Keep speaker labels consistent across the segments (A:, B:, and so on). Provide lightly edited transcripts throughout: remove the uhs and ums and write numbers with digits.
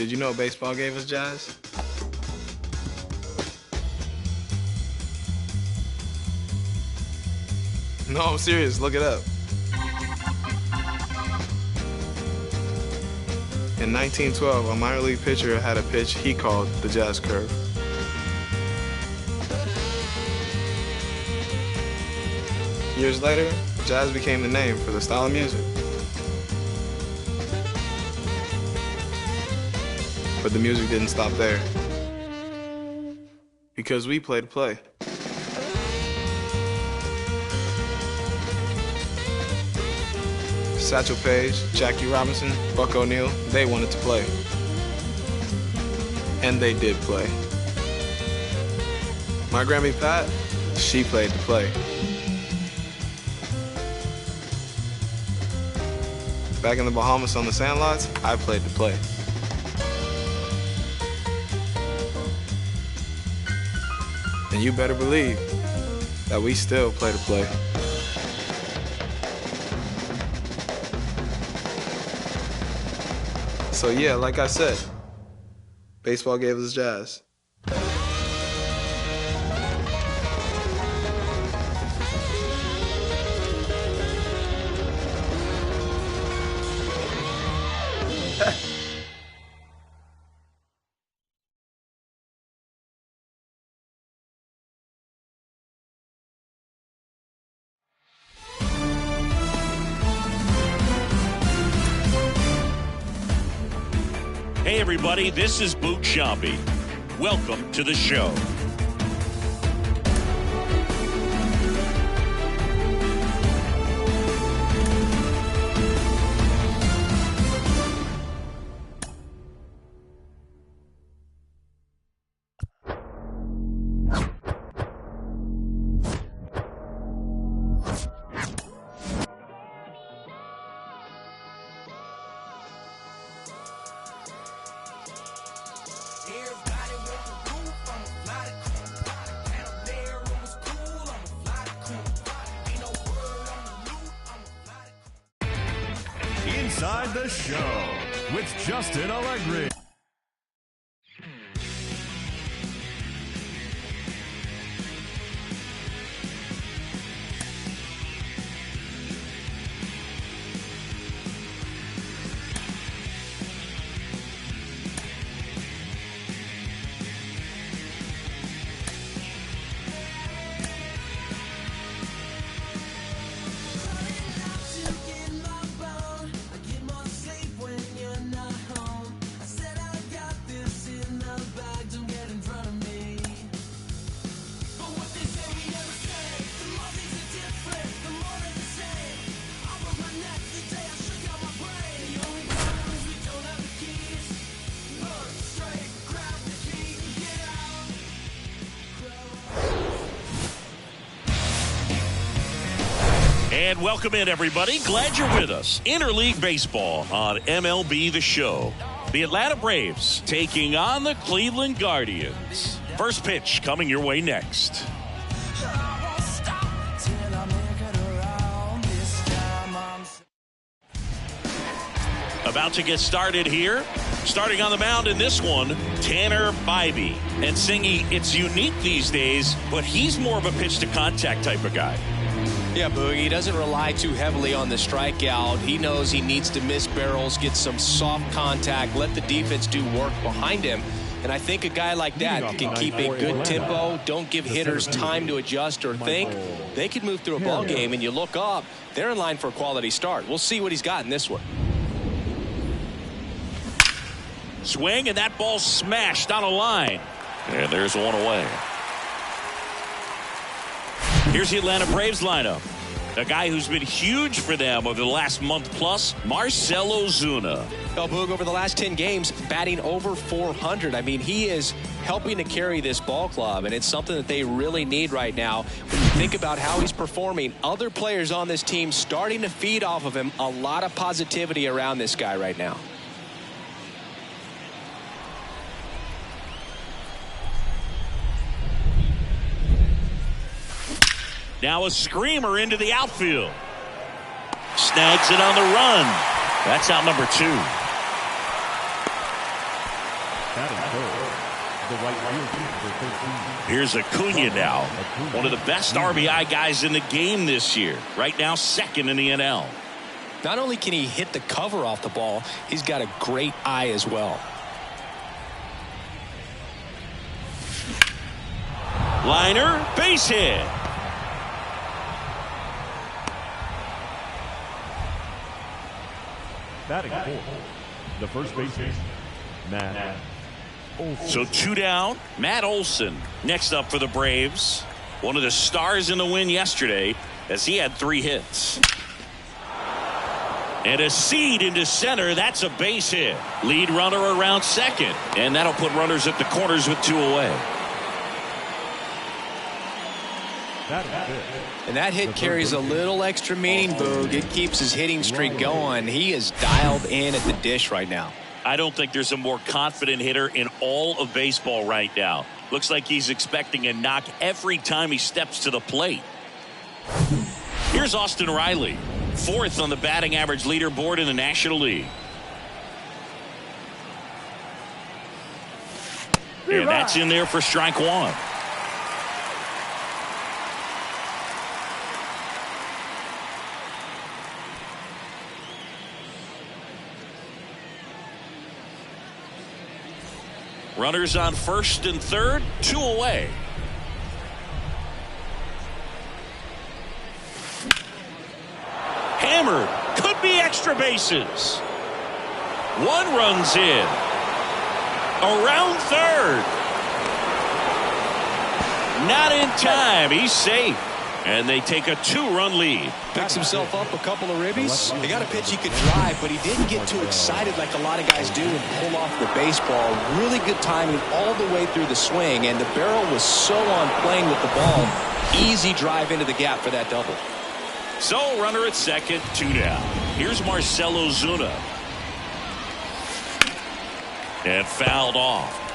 A: Did you know baseball gave us jazz? No, I'm serious. Look it up. In 1912, a minor league pitcher had a pitch he called the jazz curve. Years later, jazz became the name for the style of music. But the music didn't stop there. Because we play to play. Satchel Paige, Jackie Robinson, Buck O'Neil, they wanted to play. And they did play. My Grammy Pat, she played to play. Back in the Bahamas on the sandlots, I played to play. And you better believe that we still play to play. So yeah, like I said, baseball gave us jazz.
B: Hey everybody, this is Boot Sciambi. Welcome to the show.
C: Inside the Show with Justin Allegri.
B: And welcome in, everybody. Glad you're with us. Interleague Baseball on MLB The Show. The Atlanta Braves taking on the Cleveland Guardians. First pitch coming your way next. About to get started here. Starting on the mound in this one, Tanner Bybee. And Singy, it's unique these days, but he's more of a pitch-to-contact type of guy.
D: Yeah, Boogie, he doesn't rely too heavily on the strikeout. He knows he needs to miss barrels, get some soft contact, let the defense do work behind him. And I think a guy like that can keep a good tempo, don't give hitters time to adjust or think. They can move through a ball game, and you look up, they're in line for a quality start. We'll see what he's got in this one.
B: Swing, and that ball smashed on a line. And there's one away. Here's the Atlanta Braves lineup. A guy who's been huge for them over the last month plus, Marcell Ozuna.
D: Well, Boog, over the last 10 games, batting over 400. I mean, he is helping to carry this ball club, and it's something that they really need right now. When you think about how he's performing, other players on this team starting to feed off of him. A lot of positivity around this guy right now.
B: Now a screamer into the outfield. Snags it on the run. That's out number 2. Here's Acuna now. One of the best RBI guys in the game this year. Right now, second in the NL.
D: Not only can he hit the cover off the ball, he's got a great eye as well.
B: Liner, base hit.
C: Batting fourth, the first baseman, Matt Olson.
B: So 2 down, Matt Olson next up for the Braves. One of the stars in the win yesterday as he had 3 hits. And a seed into center. That's a base hit. Lead runner around second. And that'll put runners at the corners with 2 away.
D: And that hit carries a little extra meaning, Boog. It keeps his hitting streak going. He is dialed in at the dish right now.
B: I don't think there's a more confident hitter in all of baseball right now. Looks like he's expecting a knock every time he steps to the plate. Here's Austin Riley, 4th on the batting average leaderboard in the National League. And that's in there for strike 1. Runners on first and third, 2 away. Hammered, could be extra bases. 1 runs in. Around third. Not in time. He's safe. And they take a 2-run lead.
D: Picks himself up a couple of ribbies. They got a pitch he could drive, but he didn't get too excited like a lot of guys do and pull off the baseball. Really good timing all the way through the swing, and the barrel was so on playing with the ball. Easy drive into the gap for that double.
B: So runner at second, 2 down. Here's Marcell Ozuna. And fouled off.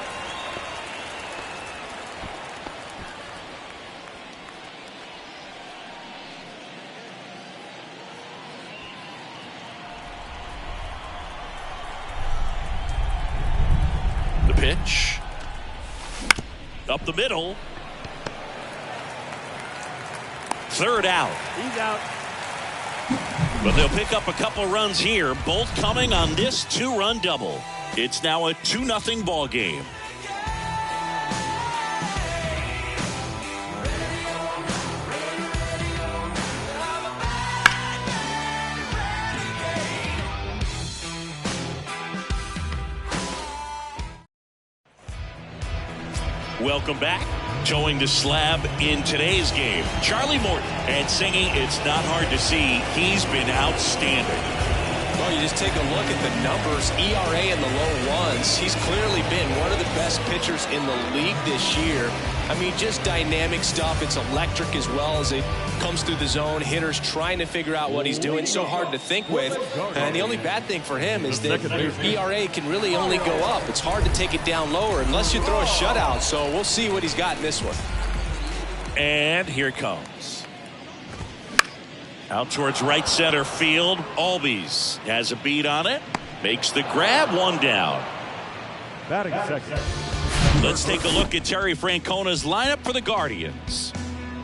B: Pitch up the middle. 3rd out.
C: He's out.
B: But they'll pick up a couple runs here, both coming on this 2-run double. It's now a 2-0 ball game. Welcome back. Towing the slab in today's game, Charlie Morton, and singing "It's Not Hard to See." He's been outstanding.
D: Well, you just take a look at the numbers, ERA in the low 1s. He's clearly been one of the best pitchers in the league this year. I mean, just dynamic stuff. It's electric as well as it comes through the zone. Hitters trying to figure out what he's doing. So hard to think with. And the only bad thing for him is that your ERA can really only go up. It's hard to take it down lower unless you throw a shutout. So we'll see what he's got in this one.
B: And here it comes. Out towards right center field. Albies has a beat on it. Makes the grab. 1 down.
C: Batting second.
B: Let's take a look at Terry Francona's lineup for the Guardians.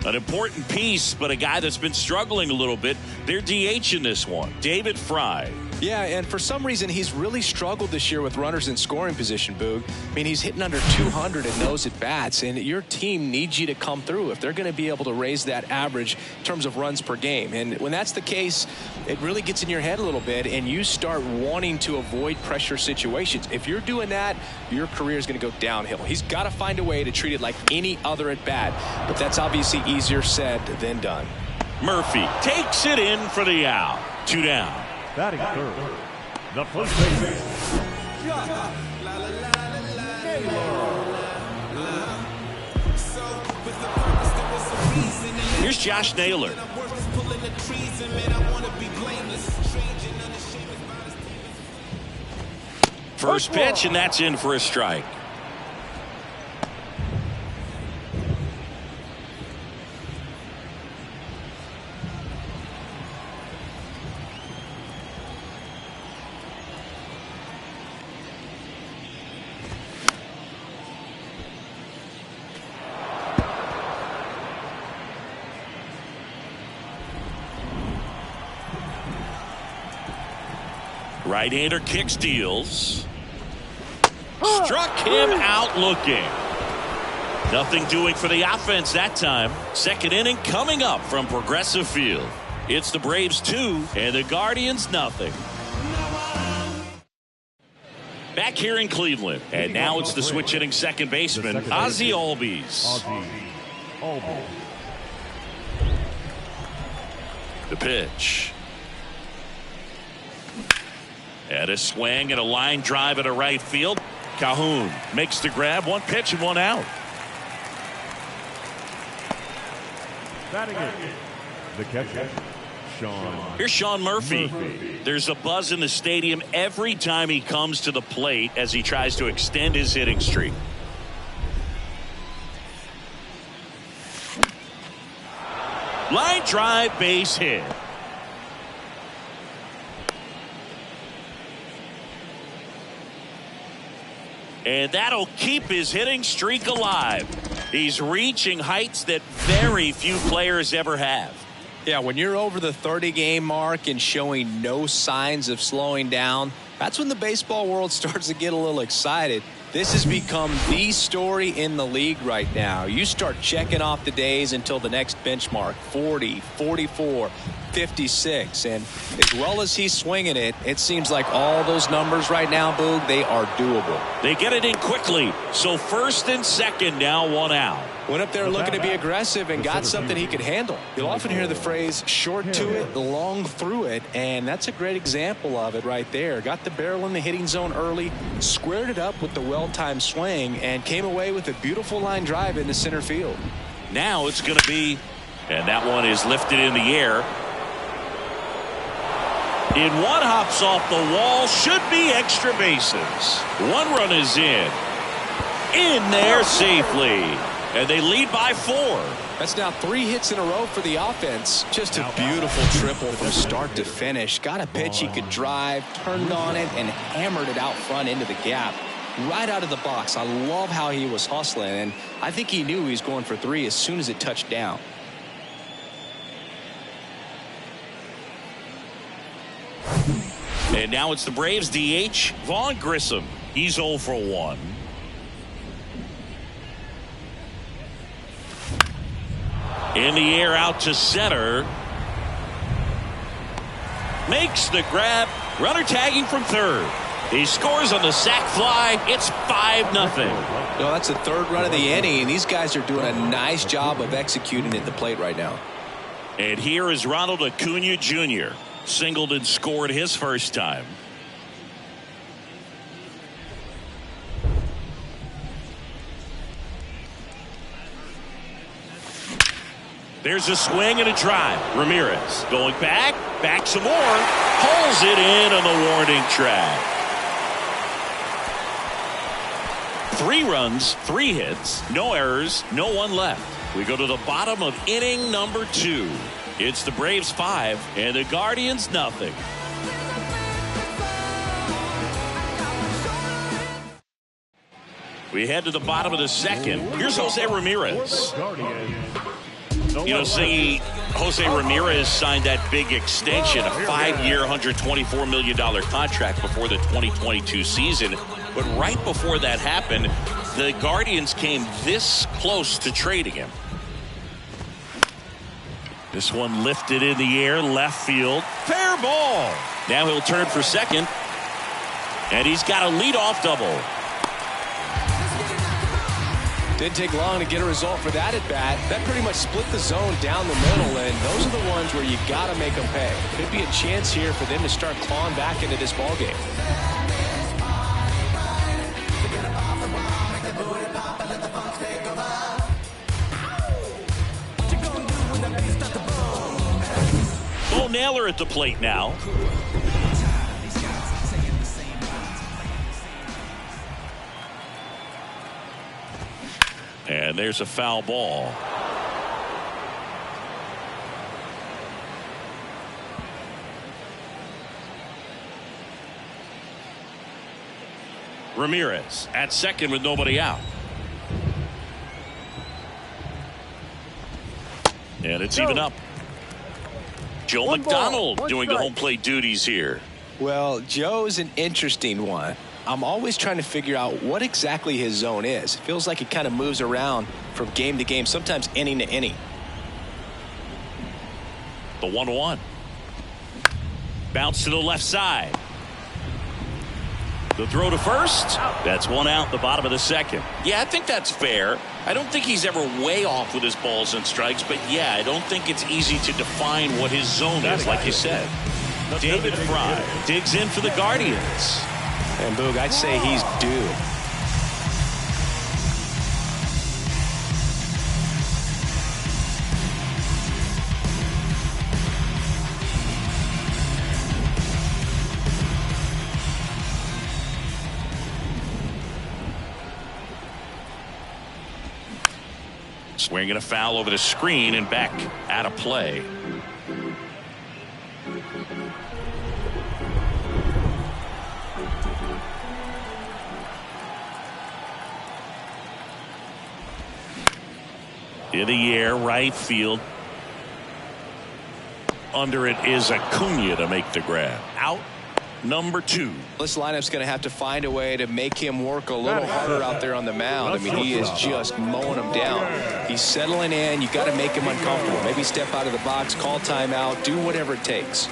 B: An important piece, but a guy that's been struggling a little bit. They're DH in this one, David Fry.
D: Yeah, and for some reason, he's really struggled this year with runners in scoring position, Boog. I mean, he's hitting under 200 in those at-bats, and your team needs you to come through if they're going to be able to raise that average in terms of runs per game. And when that's the case, it really gets in your head a little bit, and you start wanting to avoid pressure situations. If you're doing that, your career is going to go downhill. He's got to find a way to treat it like any other at-bat, but that's obviously easier said than done.
B: Murphy takes it in for the out. 2 down.
C: Batting third, the first baseman.
B: Here's Josh Naylor. First pitch, and that's in for a strike. Right-hander kicks, deals. Struck him out looking. Nothing doing for the offense that time. Second inning coming up from Progressive Field. It's the Braves 2 and the Guardians nothing. Back here in Cleveland, and now it's the switch hitting second baseman, Ozzie Albies. The pitch. And a swing and a line drive at a right field. Calhoun makes the grab. One pitch and one out.
C: Batting it, the catcher, Sean.
B: Here's Sean Murphy. There's a buzz in the stadium every time he comes to the plate as he tries to extend his hitting streak. Line drive, base hit. And that'll keep his hitting streak alive. He's reaching heights that very few players ever have.
D: Yeah, when you're over the 30-game mark and showing no signs of slowing down, that's when the baseball world starts to get a little excited. This has become the story in the league right now. You start checking off the days until the next benchmark, 40, 44, 56. And as well as he's swinging it, it seems like all those numbers right now, Boog, they are doable.
B: They get it in quickly. So first and second, now one out.
D: Went up there looking to be aggressive and got something he could handle. You'll often hear the phrase short to it, long through it, and that's a great example of it right there. Got the barrel in the hitting zone early, squared it up with the well-timed swing, and came away with a beautiful line drive into center field.
B: Now it's going to be, and that one is lifted in the air. In one hops off the wall, should be extra bases. One run is in there safely. And they lead by 4.
D: That's now 3 hits in a row for the offense. Just a beautiful triple from start to finish. Got a pitch he could drive, turned on it, and hammered it out front into the gap. Right out of the box. I love how he was hustling, and I think he knew he was going for 3 as soon as it touched down.
B: And now it's the Braves DH, Vaughn Grissom. He's 0 for 1. In the air out to center. Makes the grab. Runner tagging from third. He scores on the sac fly. It's 5-0.
D: No, that's the 3rd run of the inning, and these guys are doing a nice job of executing at the plate right now.
B: And here is Ronald Acuna Jr. Singled and scored his first time. There's a swing and a drive. Ramirez going back some more. Pulls it in on the warning track. 3 runs, 3 hits, no errors, no one left. We go to the bottom of inning number 2. It's the Braves 5 and the Guardians nothing. We head to the bottom of the second. Here's Jose Ramirez. You know, see, Jose Ramirez signed that big extension, a 5-year, $124 million contract before the 2022 season. But right before that happened, the Guardians came this close to trading him. This one lifted in the air, left field. Fair ball. Now he'll turn for second. And he's got a leadoff double.
D: Didn't take long to get a result for that at bat. That pretty much split the zone down the middle, and those are the ones where you got to make them pay. Could be a chance here for them to start clawing back into this ball game.
B: Bo Naylor at the plate now. And there's a foul ball. Ramirez at second with nobody out. And it's even up. Joe McDonald doing the home plate duties here.
D: Well, Joe's an interesting one. I'm always trying to figure out what exactly his zone is. It feels like he kind of moves around from game to game, sometimes inning to inning.
B: The 1-1. Bounce to the left side. The throw to first. That's one out the bottom of the second. Yeah, I think that's fair. I don't think he's ever way off with his balls and strikes, but yeah, I don't think it's easy to define what his zone is, like you said. David Fry digs in for the Guardians.
D: And Boog, I'd say he's due.
B: Swinging a foul over the screen and back out of play. In the air, right field. Under it is Acuna to make the grab. Out number 2.
D: This lineup's going to have to find a way to make him work a little harder out there on the mound. I mean, he is just mowing them down. He's settling in. You got to make him uncomfortable. Maybe step out of the box, call timeout, do whatever it takes.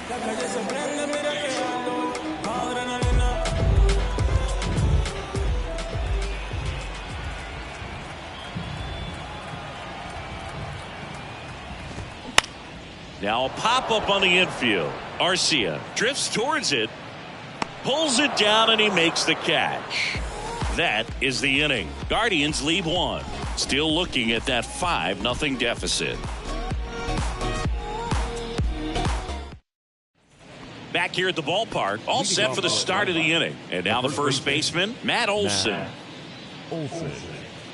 B: Now a pop-up on the infield. Arcia drifts towards it, pulls it down, and he makes the catch. That is the inning. Guardians lead 1. Still looking at that 5-0 deficit. Back here at the ballpark, all set for the start of the inning. And now the first baseman, Matt Olson.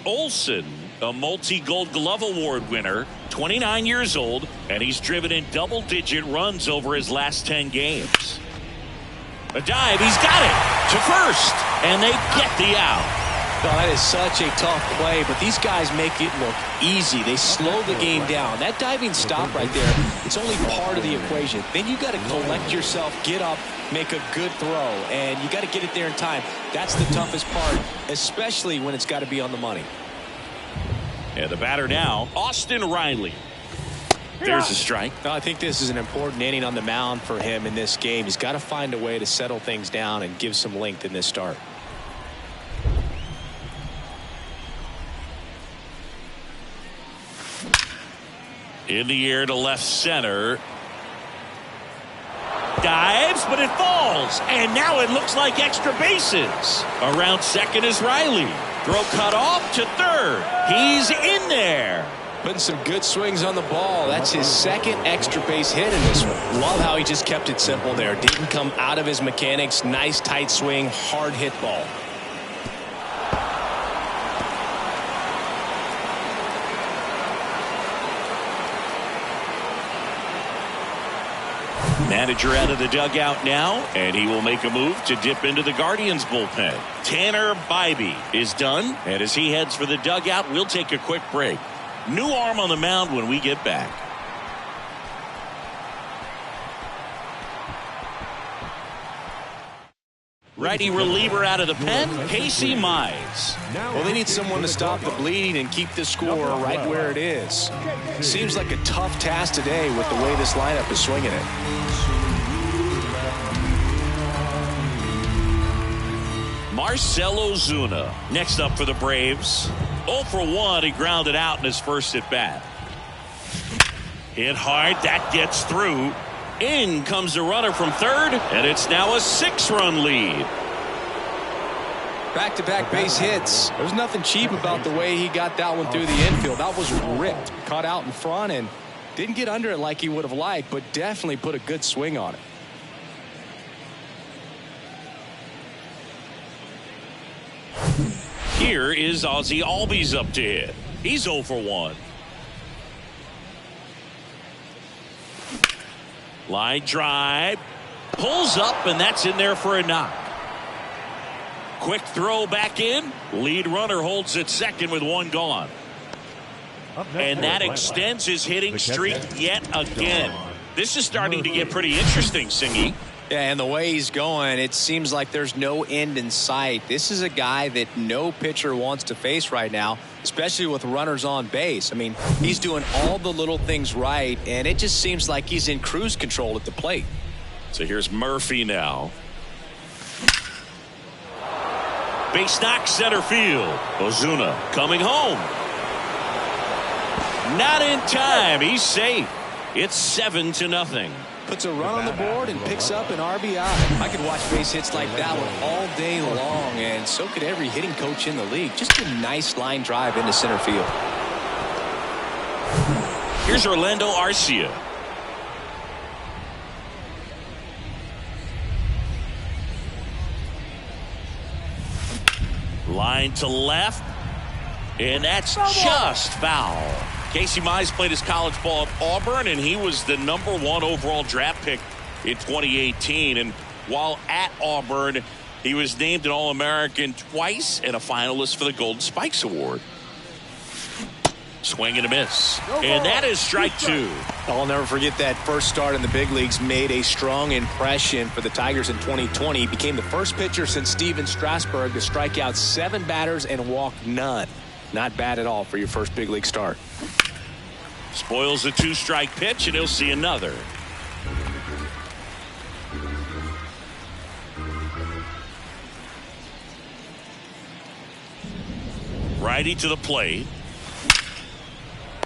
B: Olson, a multi-Gold Glove Award winner, 29 years old, and he's driven in double-digit runs over his last 10 games. A dive, he's got it to first, and they get the out.
D: Oh, that is such a tough play, but these guys make it look easy. They slow the game down. That diving stop right there, it's only part of the equation. Then you got to collect yourself, get up, make a good throw, and you got to get it there in time. That's the toughest part, especially when it's got to be on the money.
B: And the batter now, Austin Riley. There's a strike.
D: I think this is an important inning on the mound for him in this game. He's got to find a way to settle things down and give some length in this start.
B: In the air to left center. Dives, but it falls. And now it looks like extra bases. Around second is Riley. Throw cut off to third. He's in there.
D: Putting some good swings on the ball. That's his second extra base hit in this one. Love how he just kept it simple there. Didn't come out of his mechanics. Nice tight swing, hard hit ball.
B: Manager out of the dugout now, and he will make a move to dip into the Guardians bullpen. Tanner Bybee is done, and as he heads for the dugout, we'll take a quick break. New arm on the mound when we get back. Righty reliever out of the pen, Casey Mize.
D: Well, they need someone to stop the bleeding and keep the score right where it is. Seems like a tough task today with the way this lineup is swinging it.
B: Marcell Ozuna next up for the Braves. 0 for 1, he grounded out in his first at bat. Hit hard, that gets through. In comes the runner from third, and it's now a 6-run lead.
D: Back-to-back base hits. There's nothing cheap about the way he got that one through the infield. That was ripped. Caught out in front and didn't get under it like he would have liked, but definitely put a good swing on it.
B: Here is Ozzie Albies up to hit. He's 0 for 1. Line drive. Pulls up, and that's in there for a knock. Quick throw back in. Lead runner holds at second with 1 gone. And that extends his hitting streak yet again. This is starting to get pretty interesting, Singy.
D: Yeah, and the way he's going, it seems like there's no end in sight. This is a guy that no pitcher wants to face right now, especially with runners on base. I mean, he's doing all the little things right, and it just seems like he's in cruise control at the plate.
B: So here's Murphy now. Base knock center field. Ozuna coming home. Not in time. He's safe. It's 7-0.
D: Puts a run on the board and picks up an RBI. I could watch base hits like that one all day long, and so could every hitting coach in the league. Just a nice line drive into center field.
B: Here's Orlando Arcia. Line to left, and that's just foul. Casey Mize played his college ball at Auburn, and he was the #1 overall draft pick in 2018. And while at Auburn, he was named an All-American twice and a finalist for the Golden Spikes Award. Swing and a miss. And that is strike 2.
D: I'll never forget that first start in the big leagues made a strong impression for the Tigers in 2020. He became the first pitcher since Steven Strasburg to strike out 7 batters and walk none. Not bad at all for your first big league start.
B: Spoils a 2-strike pitch, and he'll see another. Righty to the plate.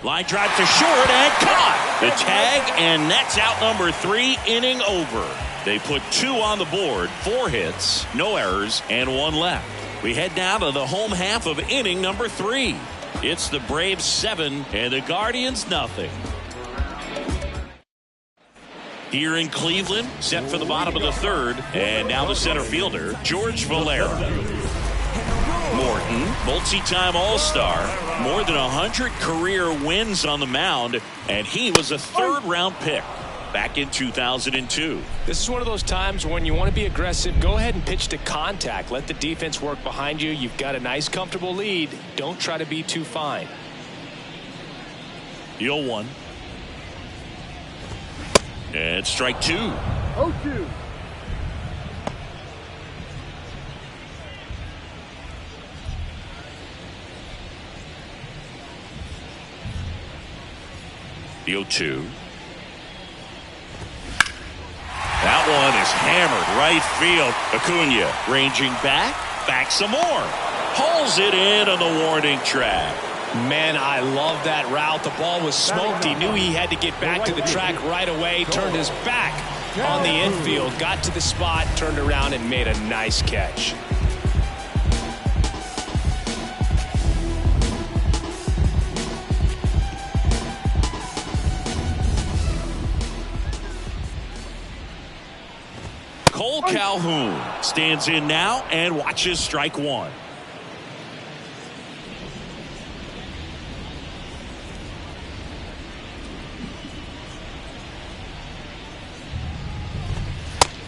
B: Line drive to short and caught. The tag, and that's out number 3, inning over. They put 2 on the board, 4 hits, no errors, and 1 left. We head now to the home half of inning number 3. It's the Braves 7 and the Guardians nothing. Here in Cleveland, set for the bottom of the 3rd, and now the center fielder, George Valera. Morton, multi-time All-Star, more than 100 career wins on the mound, and he was a 3rd-round pick back in 2002.
D: This is one of those times when you want to be aggressive. Go ahead and pitch to contact. Let the defense work behind you. You've got a nice, comfortable lead. Don't try to be too fine.
B: The 0-1. And strike 2.
C: 0-2.
B: The 0-2. That one is hammered right field. Acuna ranging back some more. Hauls it in on the warning track.
D: Man, I love that route. The ball was smoked. He knew he had to get back to the track right away. Turned his back on the infield. Got to the spot, turned around, and made a nice catch.
B: Cole Calhoun stands in now and watches strike 1.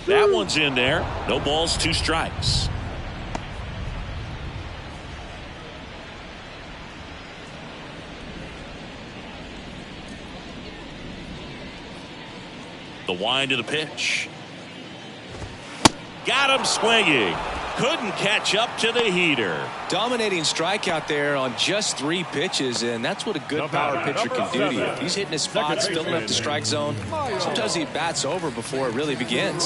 B: That one's in there. No balls, 2 strikes. The wind of the pitch. Got him swinging. Couldn't catch up to the heater.
D: Dominating strikeout there on just 3 pitches, and that's what a good power pitcher can do to you. If he's hitting his spots, filling up the strike zone, sometimes he bats over before it really begins.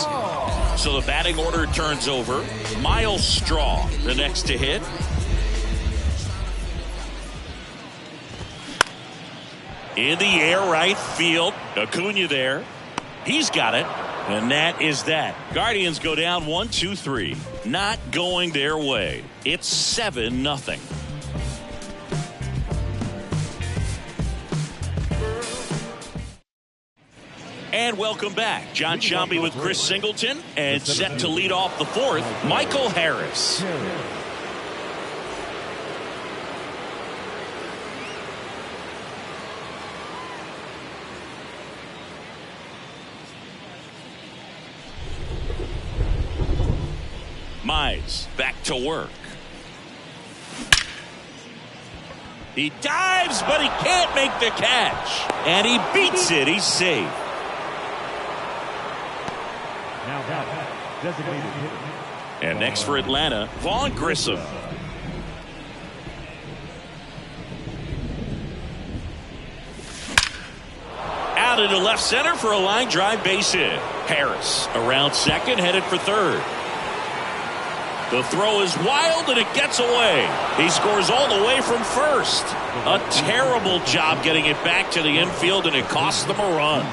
B: So the batting order turns over. Miles Straw, the next to hit. In the air, right field. Acuna there. He's got it. And that is that. Guardians go down 1-2-3. Not going their way. It's 7-0. And welcome back. John Sciambi with Chris Singleton. And set to lead off the 4th, Michael Harris. Mize back to work. He dives, but he can't make the catch. And he beats it. He's safe.
C: Now batting, designated hitter.
B: And next for Atlanta, Vaughn Grissom. Out into left center for a line drive base hit. Harris around second, headed for third. The throw is wild and it gets away. He scores all the way from first. A terrible job getting it back to the infield, and it costs them a run.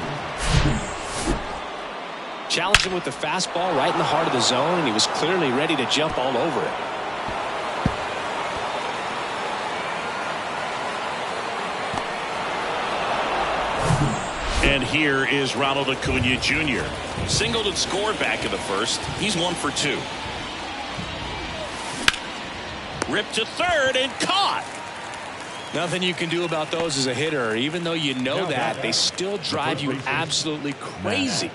D: Challenged him with the fastball right in the heart of the zone, and he was clearly ready to jump all over it.
B: And here is Ronald Acuna Jr. Singled and scored back in the first. He's 1 for 2. Ripped to third and caught.
D: Nothing you can do about those as a hitter. Even though you know that, they still drive you absolutely crazy.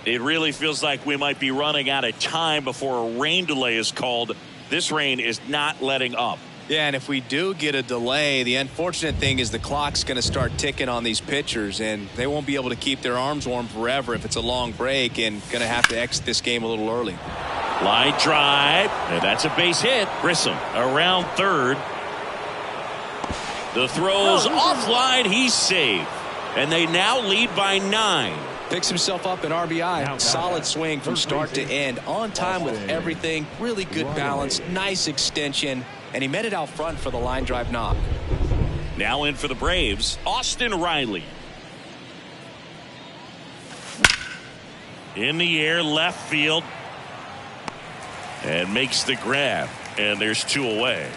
B: It really feels like we might be running out of time before a rain delay is called. This rain is not letting up.
D: Yeah, and if we do get a delay, the unfortunate thing is the clock's going to start ticking on these pitchers, and they won't be able to keep their arms warm forever if it's a long break, and going to have to exit this game a little early.
B: Line drive, and that's a base hit. Grissom around third. The throw's offline. He's safe. And they now lead by 9.
D: Picks himself up an RBI. Solid swing from start to end. On time with everything. Really good balance. Nice extension. And he met it out front for the line drive knock.
B: Now in for the Braves, Austin Riley. In the air, left field. And makes the grab. And there's 2 away.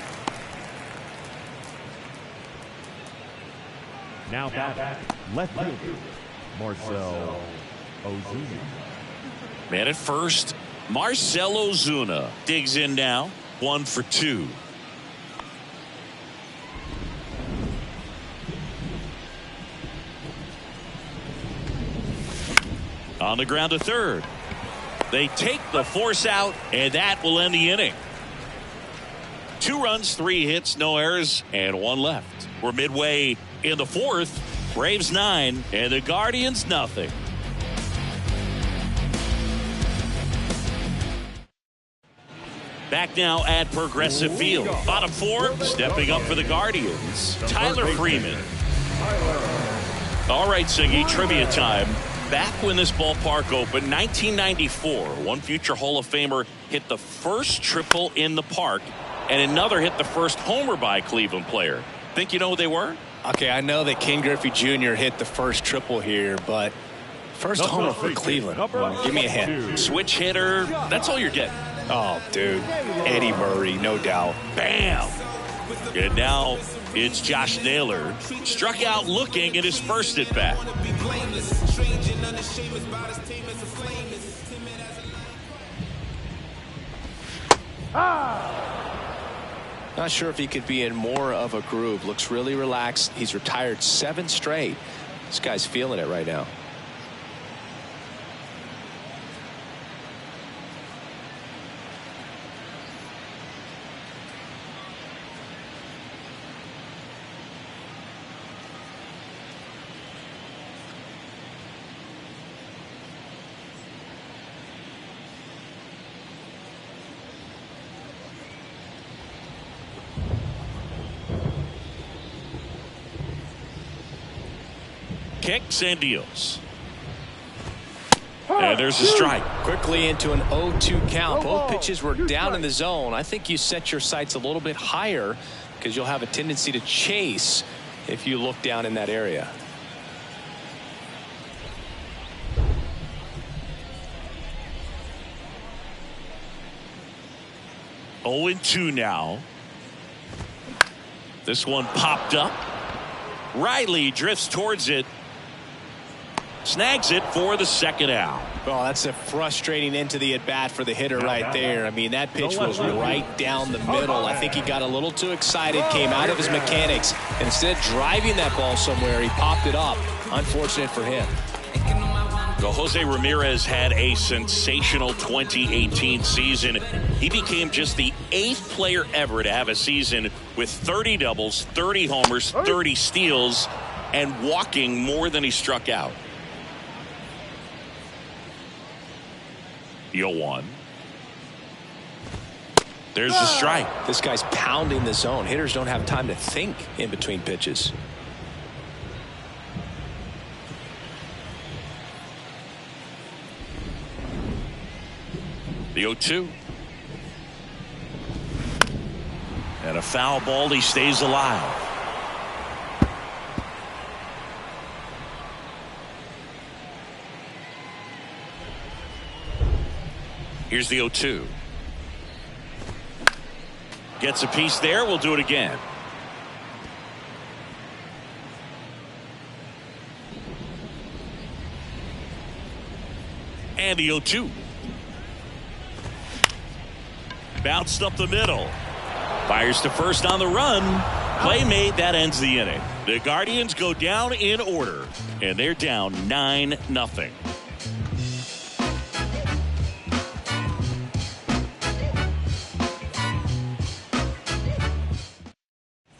C: Now back, left fielder, Marcell Ozuna.
B: Man at first, Marcell Ozuna digs in now. 1 for 2. On the ground to third. They take the force out, and that will end the inning. 2 runs, 3 hits, no errors, and 1 left. We're midway in the 4th. Braves 9 and the Guardians nothing. Back now at Progressive Field. Bottom 4, stepping up for the Guardians, Tyler Freeman. All right, Siggy, trivia time. Back when this ballpark opened, 1994, one future Hall of Famer hit the first triple in the park, and another hit the first homer by a Cleveland player. Think you know who they were?
D: Okay, I know that Ken Griffey Jr. hit the first triple here, but first homer for Cleveland. Give me a hint.
B: Switch hitter. That's all you're getting.
D: Oh, dude. Eddie Murray, no doubt.
B: Bam! And now it's Josh Naylor. Struck out looking at his first at bat.
D: Not sure if he could be in more of a groove. Looks really relaxed. He's retired 7 straight. This guy's feeling it right now.
B: Kicks and deals. And there's a strike.
D: Quickly into an 0-2 count. Both pitches were down in the zone. I think you set your sights a little bit higher because you'll have a tendency to chase if you look down in that area.
B: Oh, 0-2 now. This one popped up. Riley drifts towards it. Snags it for the second out.
D: Well, that's a frustrating end to the at-bat for the hitter right there. I mean, that pitch was right down the middle. I think he got a little too excited, came out of his mechanics, and instead of driving that ball somewhere, he popped it up. Unfortunate for him.
B: Well, Jose Ramirez had a sensational 2018 season. He became just the 8th player ever to have a season with 30 doubles, 30 homers, 30 steals, and walking more than he struck out. 0-1. There's the strike.
D: This guy's pounding the zone. Hitters don't have time to think in between pitches.
B: The 0-2. And a foul ball. He stays alive. Here's the 0-2. Gets a piece there. We'll do it again. And the 0-2. Bounced up the middle. Fires to first on the run. Play made. That ends the inning. The Guardians go down in order, and they're down 9-0.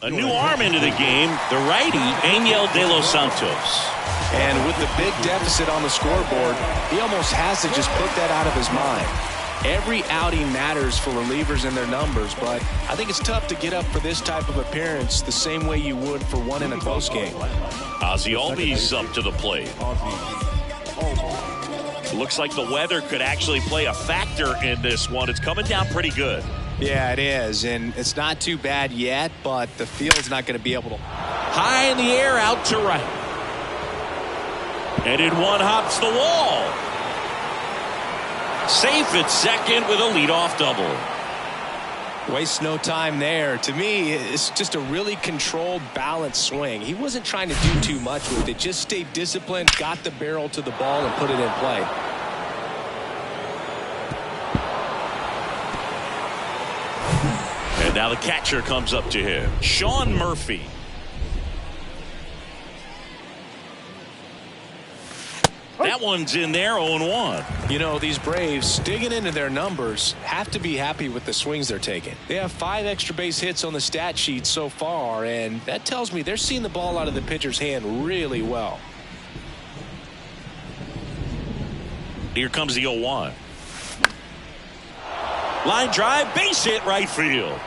B: A new arm into the game, the righty, Angel De Los Santos.
D: And with the big deficit on the scoreboard, he almost has to just put that out of his mind. Every outing matters for relievers and their numbers, but I think it's tough to get up for this type of appearance the same way you would for one in a close game.
B: Ozzie Albies up to the plate. Looks like the weather could actually play a factor in this one. It's coming down pretty good.
D: Yeah, it is, and it's not too bad yet, but the field's not going to be able to.
B: High in the air, out to right. And in one hops the wall. Safe at second with a leadoff double.
D: Waste no time there. To me, it's just a really controlled, balanced swing. He wasn't trying to do too much with it. Just stayed disciplined, got the barrel to the ball, and put it in play.
B: And now the catcher comes up to him. Sean Murphy. That one's in there, 0-1.
D: You know, these Braves, digging into their numbers, have to be happy with the swings they're taking. They have 5 extra base hits on the stat sheet so far, and that tells me they're seeing the ball out of the pitcher's hand really well.
B: Here comes the 0-1. Line drive, base hit, right field.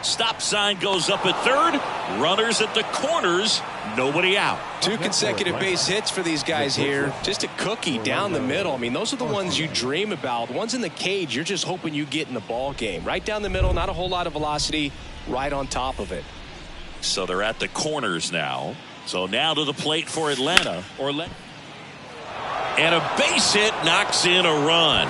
B: Stop sign goes up at third. Runners at the corners. Nobody out.
D: 2 consecutive base hits for these guys here. Just a cookie down the middle. I mean, those are the ones you dream about. Ones in the cage, you're just hoping you get in the ball game. Right down the middle, not a whole lot of velocity, right on top of it.
B: So they're at the corners now. So now to the plate for Atlanta. And a base hit knocks in a run.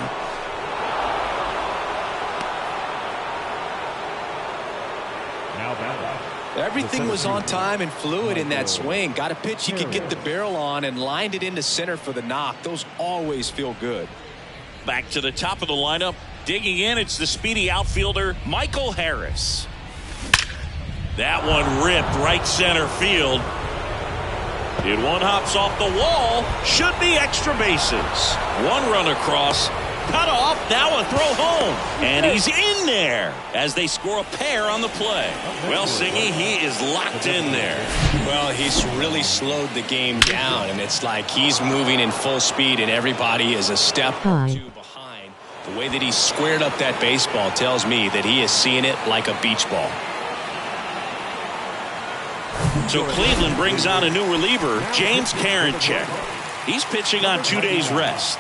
D: Everything was on time and fluid in that swing. Got a pitch he could get the barrel on and lined it into center for the knock. Those always feel good.
B: Back to the top of the lineup. Digging in, it's the speedy outfielder, Michael Harris. That one ripped right center field. And one hops off the wall. Should be extra bases. One run across. Cut off, now a throw home. And he's in there as they score a pair on the play. Well, Singy, he is locked in there.
D: Well, he's really slowed the game down, and it's like he's moving in full speed, and everybody is a step or two behind. The way that he squared up that baseball tells me that he is seeing it like a beach ball.
B: So Cleveland brings on a new reliever, James Karinchak. He's pitching on 2 days rest.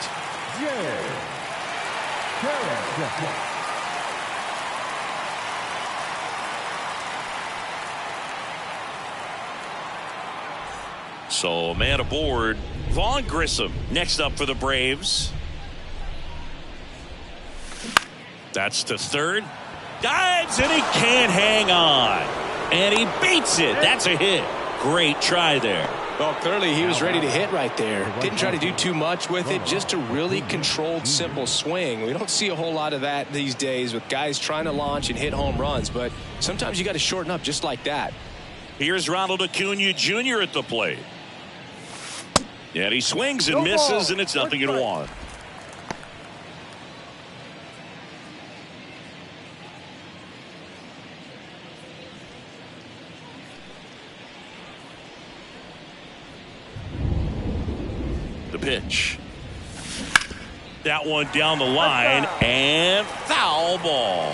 B: So a man aboard, Vaughn Grissom next up for the Braves. That's to third. Dives and he can't hang on. And he beats it. That's a hit. Great try there.
D: Well, clearly he was ready to hit right there. Didn't try to do too much with it. Just a really controlled, simple swing. We don't see a whole lot of that these days with guys trying to launch and hit home runs. But sometimes you got to shorten up just like that.
B: Here's Ronald Acuna Jr. at the plate. And he swings and misses, and it's 0-1. The pitch. that one down the line, and foul ball.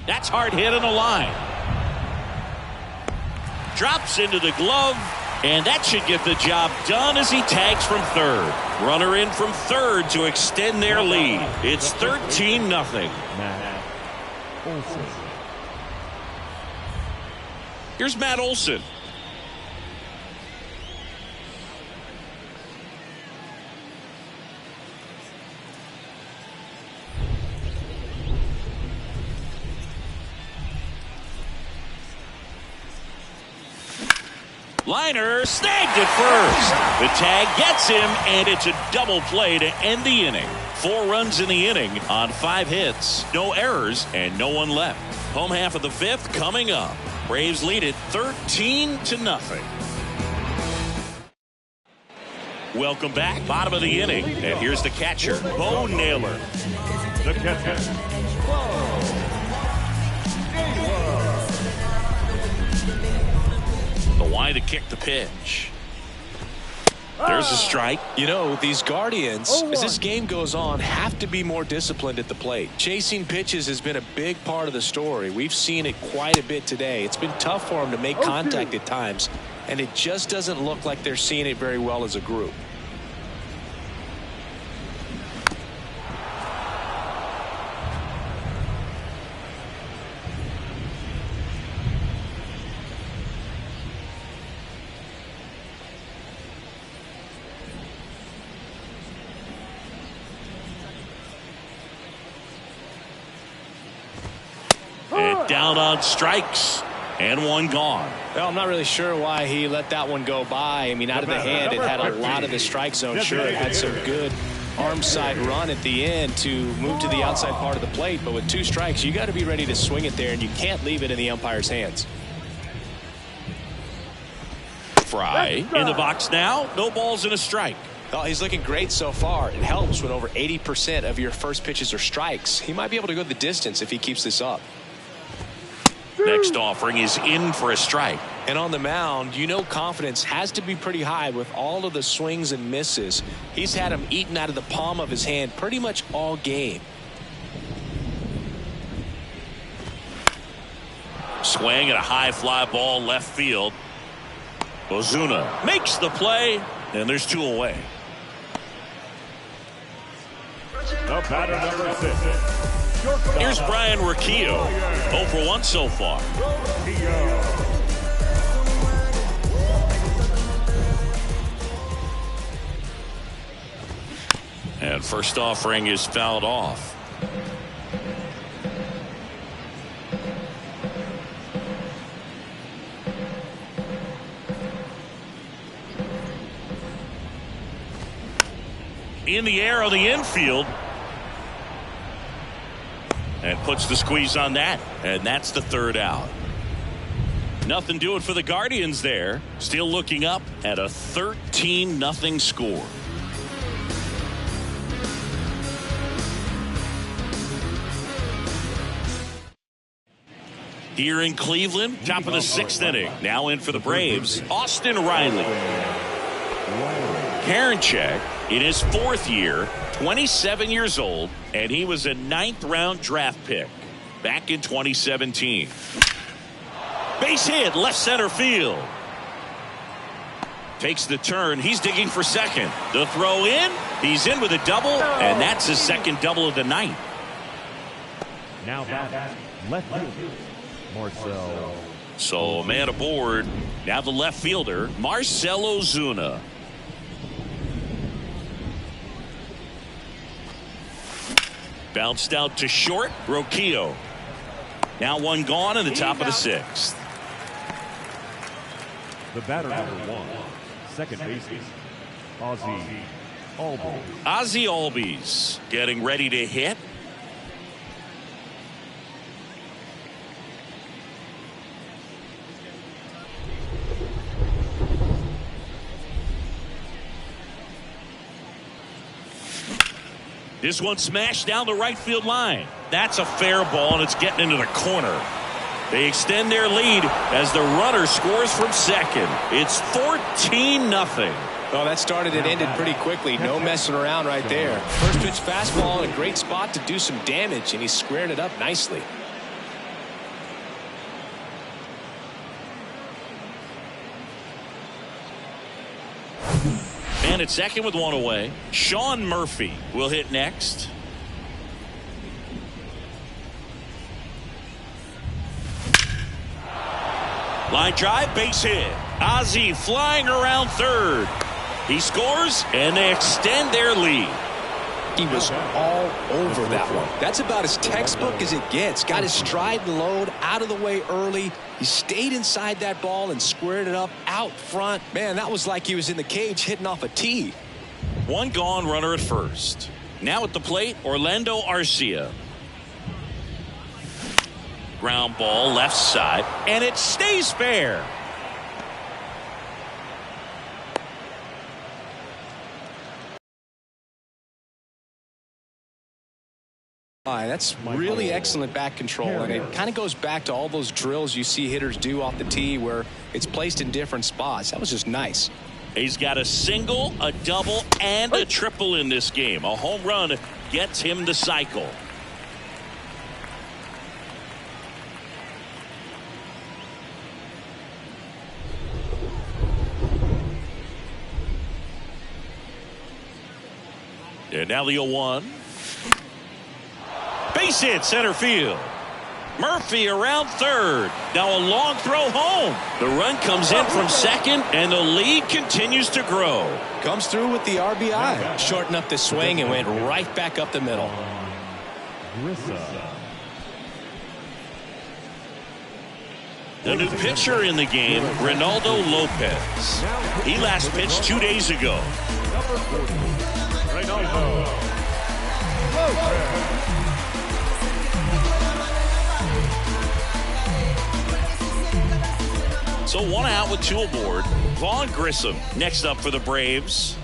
B: That's hard hit on the line. Drops into the glove, and that should get the job done as he tags from third. Runner in from third to extend their lead. It's 13-0. Here's Matt Olson. Liner snagged at first. The tag gets him, and it's a double play to end the inning. 4 runs in the inning on 5 hits, no errors, and no one left. Home half of the 5th coming up. Braves lead it 13-0. Welcome back. Bottom of the inning, and here's the catcher, Bo Naylor.
C: The catcher,
B: The wide to kick the pitch. There's a strike.
D: You know, these Guardians, as this game goes on, have to be more disciplined at the plate. Chasing pitches has been a big part of the story. We've seen it quite a bit today. It's been tough for them to make contact at times, and it just doesn't look like they're seeing it very well as a group.
B: Down on strikes, and one gone.
D: Well, I'm not really sure why he let that one go by. I mean, out of the hand, it had a lot of the strike zone. Sure, it had some good arm side run at the end to move to the outside part of the plate, but with 2 strikes, you got to be ready to swing it there, and you can't leave it in the umpire's hands.
B: Fry in the box now. No balls and a strike.
D: Oh, he's looking great so far. It helps when over 80% of your first pitches are strikes. He might be able to go the distance if he keeps this up.
B: Next offering is in for a strike.
D: And on the mound, you know confidence has to be pretty high with all of the swings and misses. He's had them eaten out of the palm of his hand pretty much all game.
B: Swing and a high fly ball left field. Ozuna makes the play, and there's 2 away.
C: the batter number 6.
B: Here's Brian Rocchio. 0 for 1 so far. And first offering is fouled off. In the air on the infield. And puts the squeeze on that. And that's the 3rd out. Nothing doing for the Guardians there. Still looking up at a 13-0 score. Here in Cleveland, top of the 6th inning. Now in for the Braves, Austin Riley. Karinchak in his 4th year, 27 years old, and he was a 9th-round draft pick back in 2017. Base hit, left center field. Takes the turn. He's digging for second. The throw in. He's in with a double, and that's his 2nd double of the night.
C: Now back left field, Marcell.
B: So a man aboard. Now the left fielder, Marcell Ozuna. Bounced out to short, Rocchio. Now one gone in the top of the 6th.
C: The batter number 1, second baseman, Ozzie Albies.
B: Ozzie Albies getting ready to hit. This one smashed down the right field line. That's a fair ball, and it's getting into the corner. They extend their lead as the runner scores from second. It's 14-0.
D: Oh, that started and ended pretty quickly. No messing around right there. First pitch fastball in a great spot to do some damage, and he squared it up nicely.
B: And at second with one away, Sean Murphy will hit next. Line drive, base hit. Ozzie flying around third. He scores, and they extend their lead.
D: He was all over that one. That's about as textbook as it gets. Got his stride and load out of the way early. He stayed inside that ball and squared it up out front. Man, that was like he was in the cage hitting off a tee.
B: One gone, runner at first. Now at the plate, Orlando Arcia. Ground ball left side, and it stays fair.
D: That's really excellent back control, and it kind of goes back to all those drills you see hitters do off the tee where it's placed in different spots. That was just nice.
B: He's got a single, a double, and a triple in this game. A home run gets him the cycle. And now the 0-1. Base hit center field. Murphy around third. Now a long throw home. The run comes in from second, and the lead continues to grow.
D: Comes through with the RBI. Shortened up the swing and went right back up the middle.
B: The new pitcher in the game, Ronaldo Lopez. He last pitched 2 days ago. So one out with two aboard. Vaughn Grissom next up for the Braves.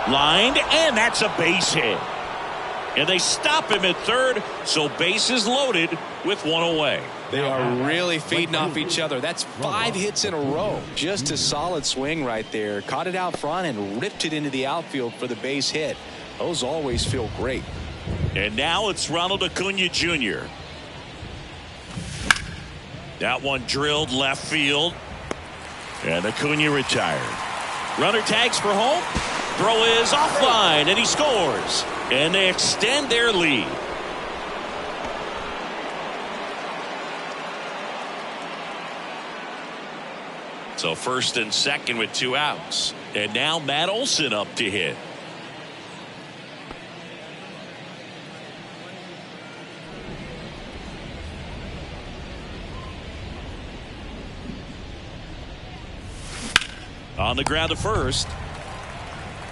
B: Lined, and that's a base hit. And they stop him at third, so bases loaded with one away.
D: They are really feeding off each other. That's 5 hits in a row. Just a solid swing right there. Caught it out front and ripped it into the outfield for the base hit. Those always feel great.
B: And now it's Ronald Acuna Jr. That one drilled left field. And Acuna retired. Runner tags for home. Throw is offline, and he scores. And they extend their lead. So first and second with 2 outs. And now Matt Olson up to hit. On the ground to first.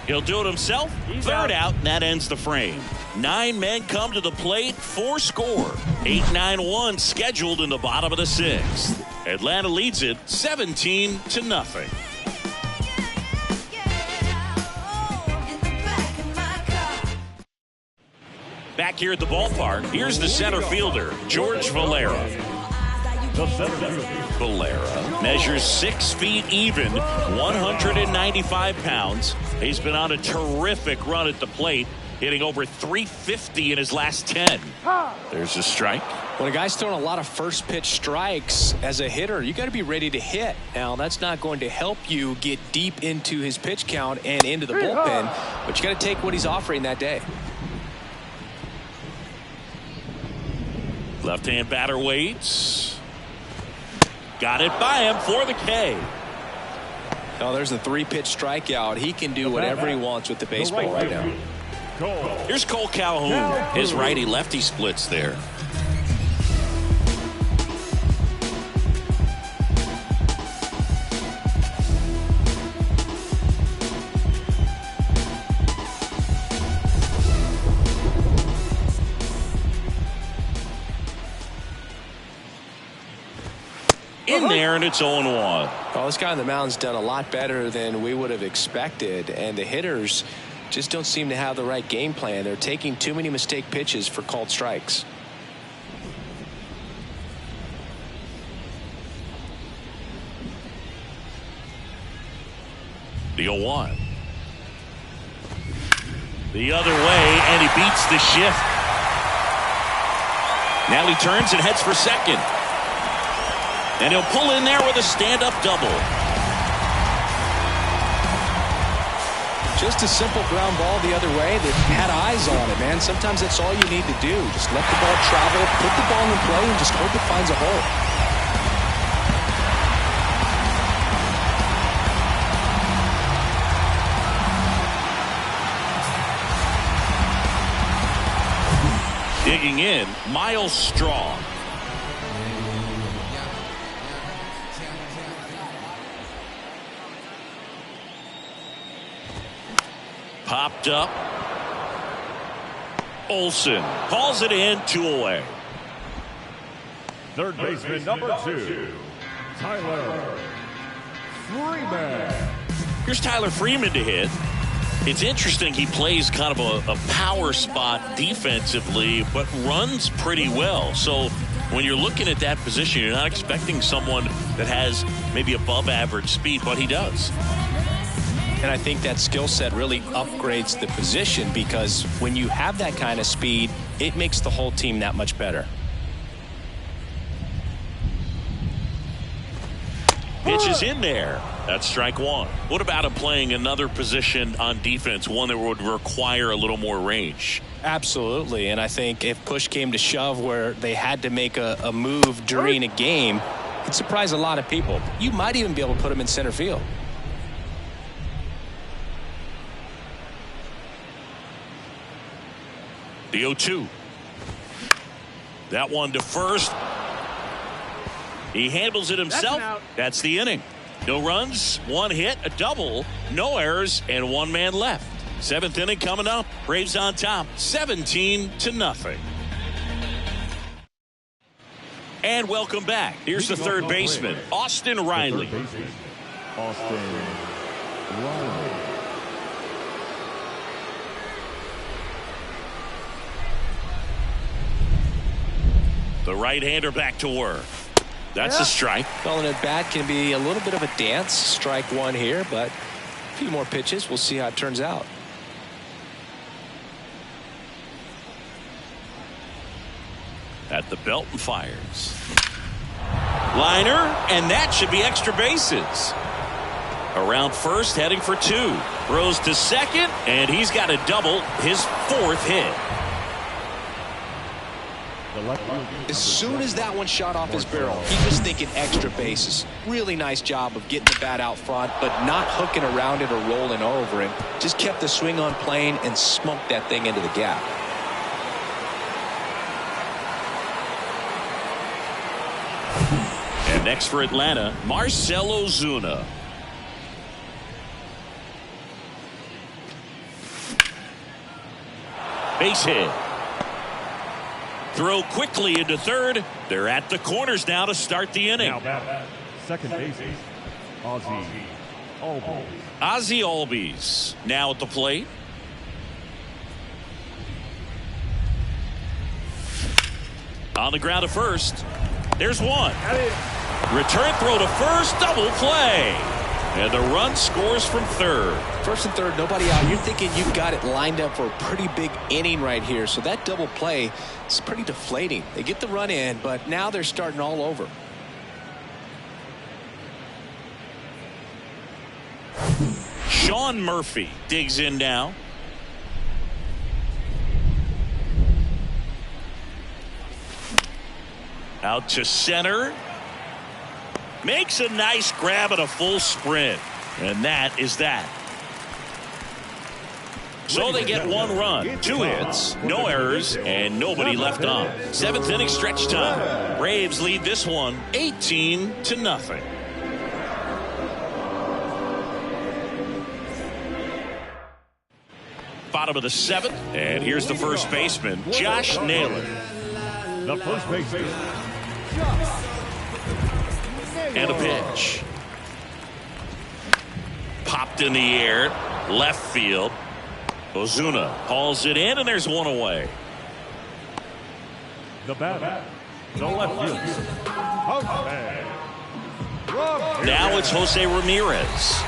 B: He'll do it himself. Third out, and that ends the frame. 9 men come to the plate, 4 score. 8-9-1 scheduled in the bottom of the 6th. Atlanta leads it 17-0. Back here at the ballpark, here's the center fielder, George Valera. Valera measures 6 feet even, 195 pounds. He's been on a terrific run at the plate, hitting over 350 in his last 10. There's a strike.
D: When a guy's throwing a lot of first pitch strikes as a hitter, you got to be ready to hit. Now, that's not going to help you get deep into his pitch count and into the bullpen, but you got to take what he's offering that day.
B: Left-hand batter waits. Got it by him for the K.
D: Oh, there's a 3-pitch strikeout. He can do whatever he wants with the baseball right now.
B: Here's Cole Calhoun. His righty-lefty splits there. In there, and it's 0-1.
D: Well, this guy on the mound's done a lot better than we would have expected, and the hitters just don't seem to have the right game plan. They're taking too many mistake pitches for called strikes.
B: The 0-1. The other way, and he beats the shift. Now he turns and heads for second. And he'll pull in there with a stand-up double.
D: Just a simple ground ball the other way that had eyes on it, man. Sometimes that's all you need to do. Just let the ball travel, put the ball in play, and just hope it finds a hole.
B: Digging in, Miles Straw. Popped up. Olsen calls it in, 2 away.
C: Third baseman number 2, Tyler Freeman.
B: Here's Tyler Freeman to hit. It's interesting, he plays kind of a power spot defensively, but runs pretty well. So when you're looking at that position, you're not expecting someone that has maybe above average speed, but he does.
D: And I think that skill set really upgrades the position, because when you have that kind of speed, it makes the whole team that much better.
B: Pitch is in there. That's strike 1. What about him playing another position on defense, one that would require a little more range?
D: Absolutely. And I think if push came to shove where they had to make a move during a game, it'd surprise a lot of people. You might even be able to put him in center field.
B: The 0-2. That one to first. He handles it himself. That's the inning. No runs, 1 hit, a double, no errors, and 1 man left. 7th inning coming up. Braves on top, 17-0. And welcome back. Here's the third baseman, Austin Riley.
C: Austin Riley.
B: The right-hander back to work. That's a strike.
D: Calling it bat can be a little bit of a dance. Strike 1 here, but a few more pitches. We'll see how it turns out.
B: At the belt and fires. Liner, and that should be extra bases. Around first, heading for 2. Throws to second, and he's got a double, his 4th hit.
D: As soon as that one shot off his barrel, he was thinking extra bases. Really nice job of getting the bat out front, but not hooking around it or rolling over it. Just kept the swing on plane and smoked that thing into the gap.
B: And next for Atlanta, Marcell Ozuna. Base hit. Throw quickly into third. They're at the corners now to start the inning.
C: Now back, second baseman, Ozzie Albies.
B: Ozzie Albies now at the plate. On the ground to first. There's one. Return throw to first. Double play. And the run scores from third.
D: First and third, nobody out. You're thinking you've got it lined up for a pretty big inning right here. So that double play is pretty deflating. They get the run in, but now they're starting all over.
B: Sean Murphy digs in now. Out to center. Makes a nice grab at a full sprint. And that is that. So they get 1 run, 2 hits, no errors, and nobody left on. 7th inning stretch time. Braves lead this one 18-0. Bottom of the 7th, and here's the first baseman, Josh Naylor.
C: The first baseman,
B: And a pitch. Popped in the air, left field. Ozuna hauls it in, and there's one away.
C: The batter, the left fielder, Jose Ramirez.
B: Now it's Jose Ramirez.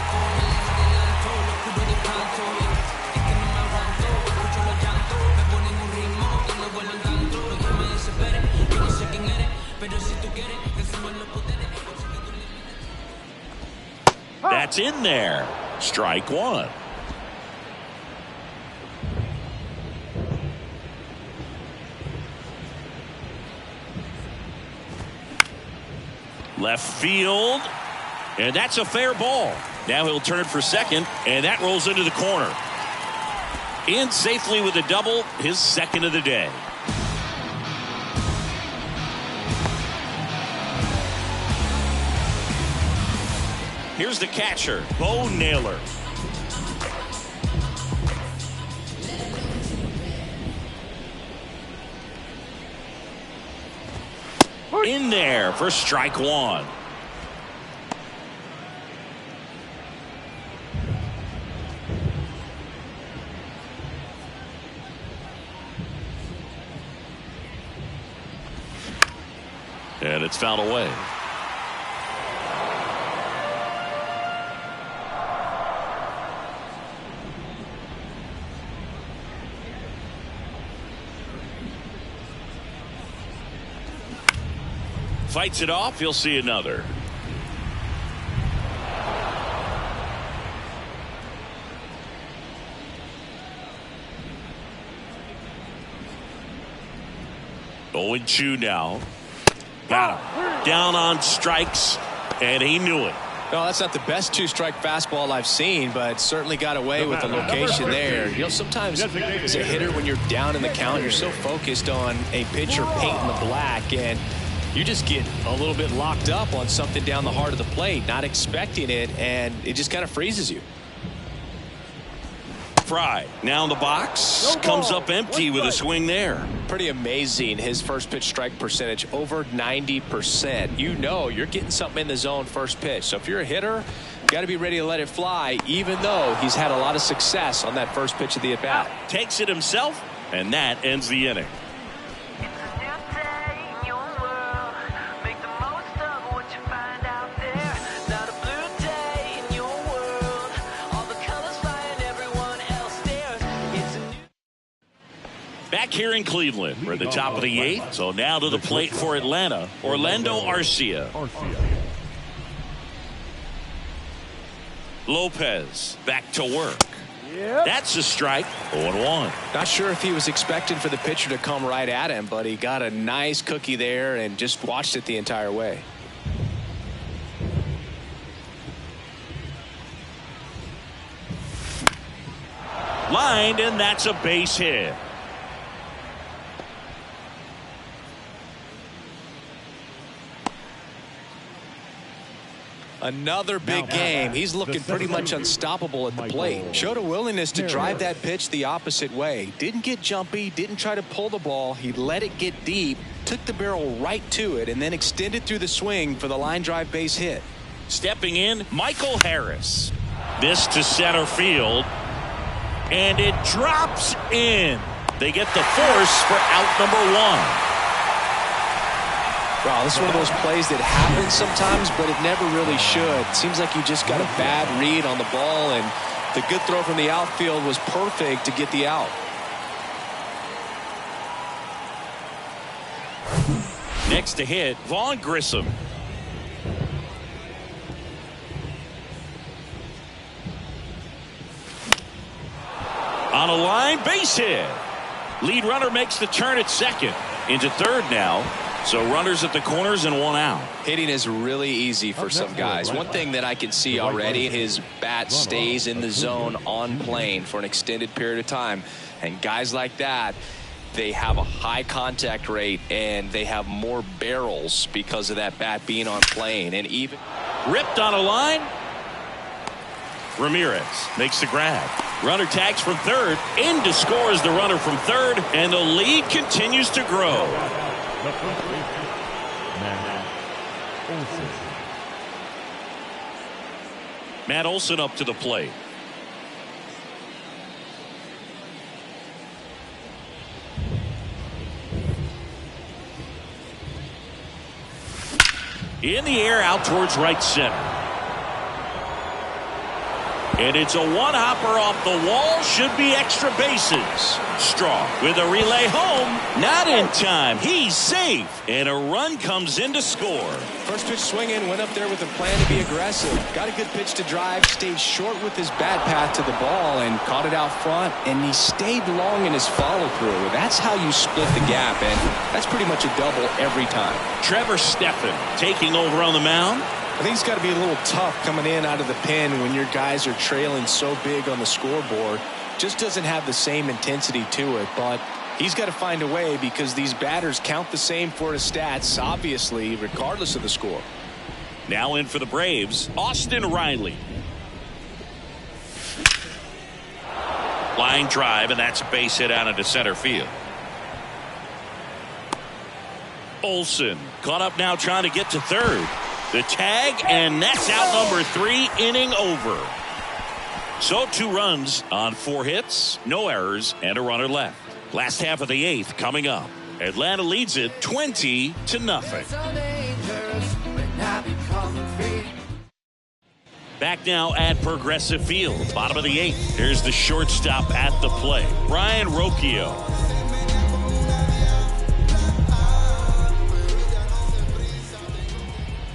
B: That's in there. Strike one. Left field. And that's a fair ball. Now he'll turn for second, and that rolls into the corner. In safely with a double, his second of the day. Here's the catcher, Bo Naylor. In there for strike one. And it's fouled away. Fights it off. He'll see another. Oh, and 2 now. Got him. Down on strikes, and he knew it.
D: No, that's not the best 2-strike fastball I've seen, but certainly got away with the location there. You know, sometimes as a hitter, when you're down in the count, you're so focused on a pitcher painting the black, and you just get a little bit locked up on something down the heart of the plate, not expecting it, and it just kind of freezes you.
B: Fry now in the box, comes up empty with a swing there.
D: Pretty amazing, his first pitch strike percentage, over 90%. You know you're getting something in the zone first pitch. So if you're a hitter, you got to be ready to let it fly, even though he's had a lot of success on that first pitch of the at-bat.
B: Takes it himself, and that ends the inning. Back here in Cleveland, we're at the top of the 8th. So now to the plate for Atlanta, Orlando Arcia. Lopez back to work. That's a strike. 0-1.
D: Not sure if he was expecting for the pitcher to come right at him, but he got a nice cookie there and just watched it the entire way.
B: Lined, and that's a base hit.
D: Another big game. He's looking pretty much unstoppable at the plate. Showed a willingness to drive that pitch the opposite way. Didn't get jumpy, didn't try to pull the ball. He let it get deep, took the barrel right to it, and then extended through the swing for the line drive base hit.
B: Stepping in, Michael Harris. This to center field, and it drops in. They get the force for out number 1.
D: Wow, this is one of those plays that happens sometimes, but it never really should. Seems like you just got a bad read on the ball, and the good throw from the outfield was perfect to get the out.
B: Next to hit, Vaughn Grissom. On a line, base hit. Lead runner makes the turn at second. Into third now. So runners at the corners and 1 out.
D: Hitting is really easy for some guys. One thing that I can see already, his bat stays in the zone on plane for an extended period of time. And guys like that, they have a high contact rate and they have more barrels because of that bat being on plane. And even
B: ripped on a line. Ramirez makes the grab. Runner tags from third. In to score is the runner from third. And the lead continues to grow. Matt Olson up to the plate. In the air out towards right center. And it's a one-hopper off the wall. Should be extra bases. Strong with a relay home. Not in time. He's safe. And a run comes in to score.
D: First pitch swinging, went up there with a plan to be aggressive. Got a good pitch to drive, stayed short with his bat path to the ball and caught it out front. And he stayed long in his follow-through. That's how you split the gap, and that's pretty much a double every time.
B: Trevor Stephan taking over on the mound.
D: I think it's got to be a little tough coming in out of the pen when your guys are trailing so big on the scoreboard. Just doesn't have the same intensity to it, but he's got to find a way because these batters count the same for his stats, obviously, regardless of the score.
B: Now in for the Braves, Austin Riley. Line drive, and that's a base hit out into center field. Olsen caught up now trying to get to third. The tag, and that's out number 3, inning over. So 2 runs on 4 hits, no errors, and a runner left. Last half of the 8th coming up. Atlanta leads it 20-0. Back now at Progressive Field, bottom of the 8th. Here's the shortstop at the plate, Ryan Rocchio.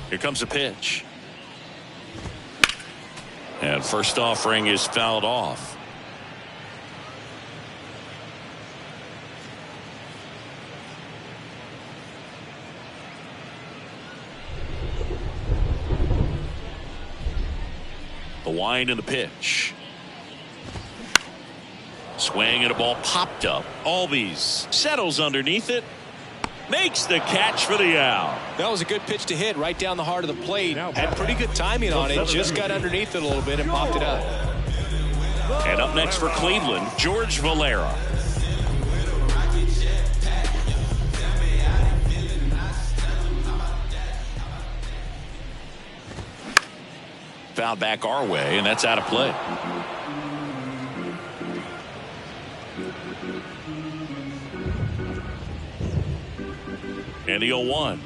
B: Here comes a pitch. And first offering is fouled off. The wind and the pitch. Swing and a ball popped up. Albies settles underneath it. Makes the catch for the out.
D: That was a good pitch to hit right down the heart of the plate. Had pretty good timing on it. Just got underneath it a little bit and popped it up.
B: And up next for Cleveland, George Valera. Foul back our way, and that's out of play. And the 0-1.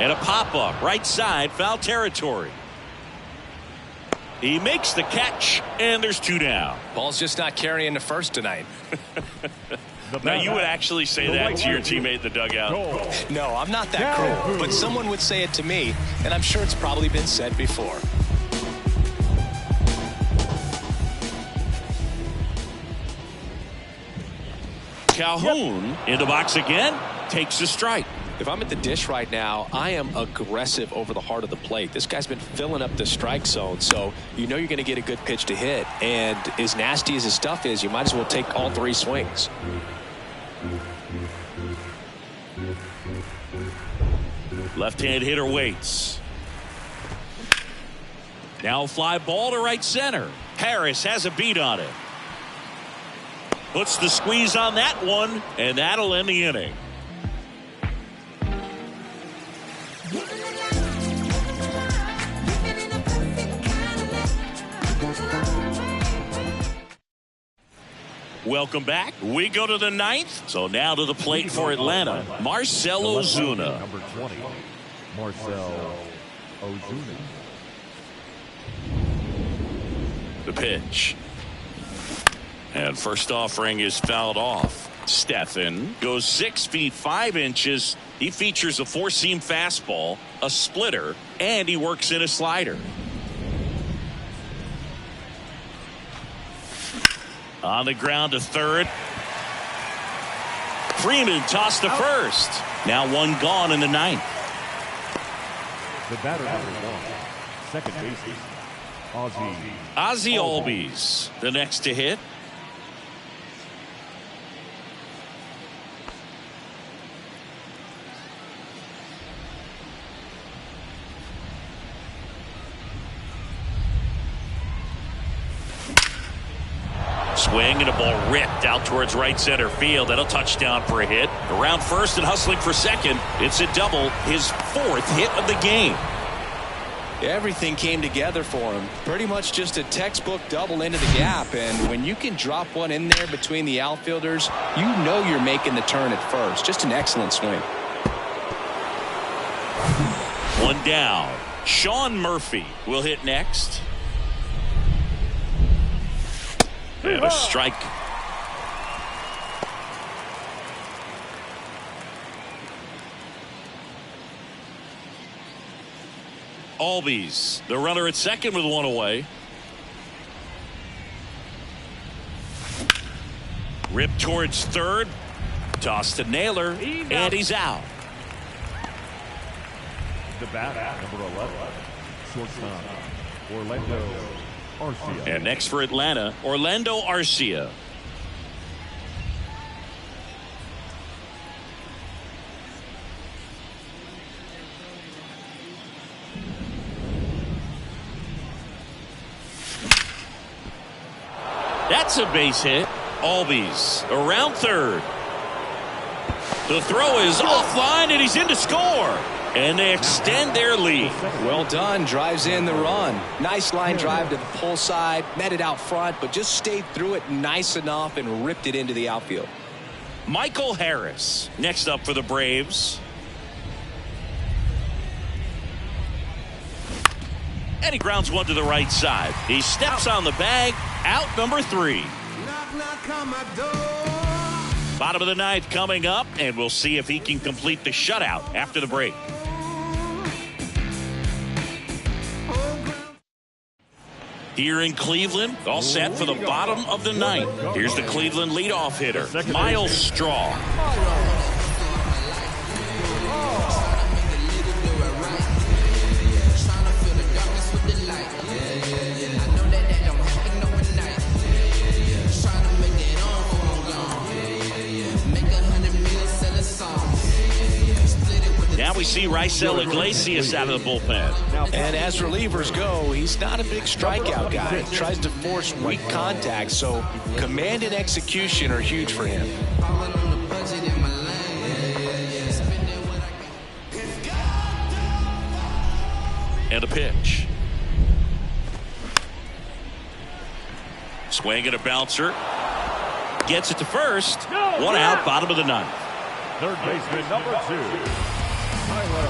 B: And a pop-up, right side, foul territory. He makes the catch, and there's 2 down.
D: Ball's just not carrying the first tonight.
B: Now, you would actually say that to your teammate in the dugout.
D: No, I'm not that cruel, but someone would say it to me, and I'm sure it's probably been said before.
B: Calhoun in the box again, takes a strike.
D: If I'm at the dish right now, I am aggressive over the heart of the plate. This guy's been filling up the strike zone, so you know you're going to get a good pitch to hit. And as nasty as his stuff is, you might as well take all 3 swings.
B: Left-hand hitter waits. Now fly ball to right center. Harris has a beat on it. Puts the squeeze on that one, and that'll end the inning. Welcome back. We go to the 9th. So now to the plate for Atlanta, Marcell Ozuna.
C: Number 20, Marcell Ozuna.
B: The pitch. And first offering is fouled off. Stephan goes 6 feet 5 inches. He features a 4-seam fastball, a splitter, and he works in a slider. On the ground to third. Freeman tossed to first. Now 1 gone in the 9th.
C: The batter number 1, second baseman,
B: Ozzie Albies, the next to hit. Swing and a ball ripped out towards right center field. That'll touchdown for a hit. Around first and hustling for second. It's a double, his 4th hit of the game.
D: Everything came together for him. Pretty much just a textbook double into the gap. And when you can drop one in there between the outfielders, you know you're making the turn at first. Just an excellent swing.
B: One down. Sean Murphy will hit next. And a strike. Albies, the runner at second with one away. Rip towards third. Toss to Naylor, and he's out.
C: The bat, number 11, shortstop, Orlando Arcia.
B: And next for Atlanta, Orlando Arcia. That's a base hit. Albies around third. The throw is offline, and he's in to score. And they extend their lead.
D: Well done. Drives in the run. Nice line drive to the pull side. Met it out front, but just stayed through it nice enough and ripped it into the outfield.
B: Michael Harris next up for the Braves. And he grounds one to the right side. He steps on the bag. Out number 3. Bottom of the ninth coming up, and we'll see if he can complete the shutout after the break. Here in Cleveland, all set for the bottom of the ninth. Here's the Cleveland leadoff hitter, Miles Straw. Now we see Raisel Iglesias out of the bullpen.
D: And as relievers go, he's not a big strikeout guy. He tries to force weak contact, so command and execution are huge for him.
B: And a pitch. Swing and a bouncer. Gets it to first. One out, bottom of the ninth.
C: Third baseman, number 2. Tyler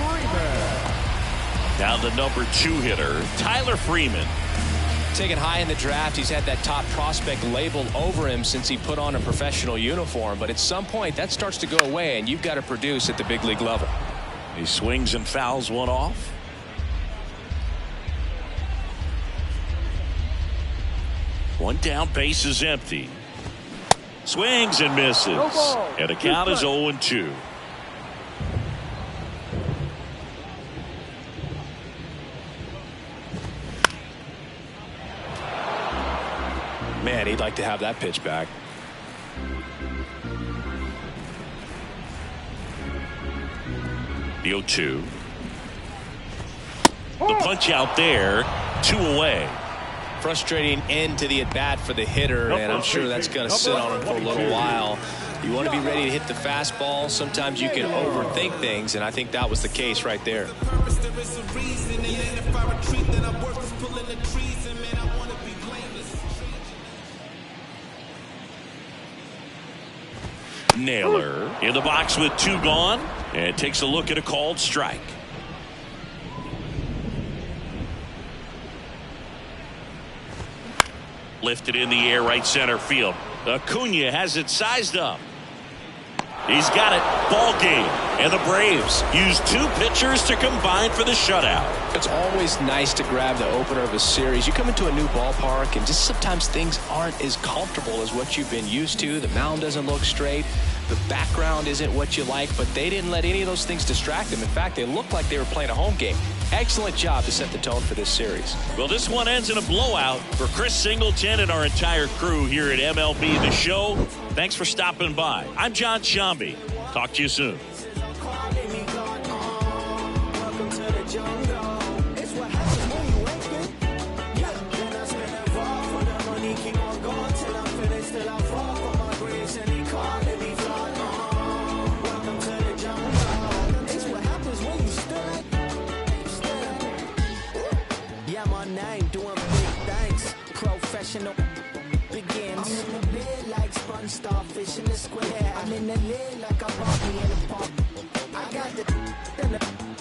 C: Freeman.
B: Now the number 2 hitter, Tyler Freeman.
D: Taken high in the draft, he's had that top prospect label over him since he put on a professional uniform. But at some point, that starts to go away, and you've got to produce at the big league level.
B: He swings and fouls one off. One down, base is empty. Swings and misses. And the count is 0-2.
D: Man, he'd like to have that pitch back.
B: The 0-2. The punch out there, 2 away.
D: Frustrating end to the at-bat for the hitter, and I'm sure that's going to sit on him for a little while. You want to be ready to hit the fastball. Sometimes you can overthink things, and I think that was the case right there.
B: Naylor in the box with 2 gone, and takes a look at a called strike. Lifted in the air, right center field. Acuna has it sized up. He's got it. Ball game. And the Braves use 2 pitchers to combine for the shutout.
D: It's always nice to grab the opener of a series. You come into a new ballpark, and just sometimes things aren't as comfortable as what you've been used to. The mound doesn't look straight. The background isn't what you like, but they didn't let any of those things distract them. In fact, they looked like they were playing a home game. Excellent job to set the tone for this series.
B: Well, this one ends in a blowout. For Chris Singleton and our entire crew here at MLB The Show, thanks for stopping by. I'm John Shambi. Talk to you soon.
E: Begins. I'm in the bed like SpongeBob, fish in the square. I'm in the lid like a Bobby in the park. I got the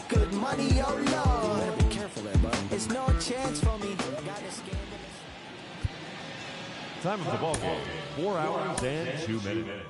E: good money, oh Lord. Be careful there, bud. It's no chance for me.
C: Time of the ball game, 4 hours and 2 minutes.